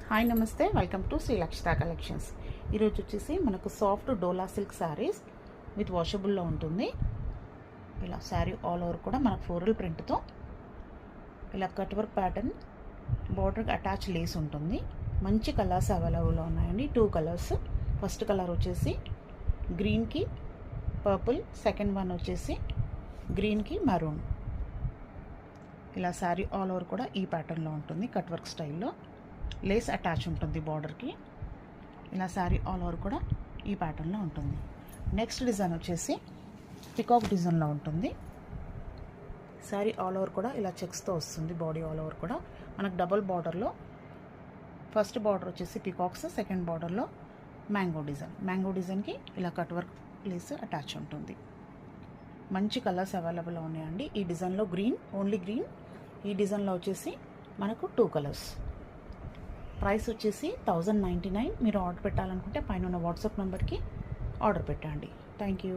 Hi నమస్తే, welcome to Shri Lakshita collections. ఈరోజు వచ్చేసి మనకు soft Dola silk saris with వాషబుల్లో ఉంటుంది. ఇలా శారీ ఆల్ ఓవర్ కూడా మనకు ఫ్లోరల్ ప్రింట్తో ఇలా కట్ వర్క్ ప్యాటర్న్, బార్డర్కి అటాచ్ లేస్ ఉంటుంది. మంచి కలర్స్ అవైలబుల్లో ఉన్నాయండి. 2 కలర్స్. ఫస్ట్ కలర్ వచ్చేసి గ్రీన్కి పర్పుల్, సెకండ్ వన్ వచ్చేసి గ్రీన్కి మరూన్. ఇలా శారీ ఆల్ ఓవర్ కూడా ఈ ప్యాటర్న్లో ఉంటుంది. కట్ వర్క్ స్టైల్లో లేస్ అటాచ్ ఉంటుంది బార్డర్కి. ఇలా శారీ ఆల్ ఓవర్ కూడా ఈ ప్యాటర్న్లో ఉంటుంది. నెక్స్ట్ డిజైన్ వచ్చేసి పికాక్ డిజైన్లో ఉంటుంది. శారీ ఆల్ ఓవర్ కూడా ఇలా చెక్స్తో వస్తుంది. బాడీ ఆల్ ఓవర్ కూడా మనకు డబుల్ బార్డర్లో ఫస్ట్ బార్డర్ వచ్చేసి పికాక్స్, సెకండ్ బార్డర్లో మ్యాంగో డిజైన్. మ్యాంగో డిజైన్కి ఇలా కట్ వర్క్ లేస్ అటాచ్ ఉంటుంది. మంచి కలర్స్ అవైలబుల్ ఉన్నాయండి. ఈ డిజైన్లో గ్రీన్, ఓన్లీ గ్రీన్. ఈ డిజైన్లో వచ్చేసి మనకు 2 కలర్స్. ప్రైస్ వచ్చేసి 1099. మీరు ఆర్డర్ పెట్టాలనుకుంటే పైన ఉన్న వాట్సాప్ నెంబర్కి ఆర్డర్ పెట్టండి. Thank you.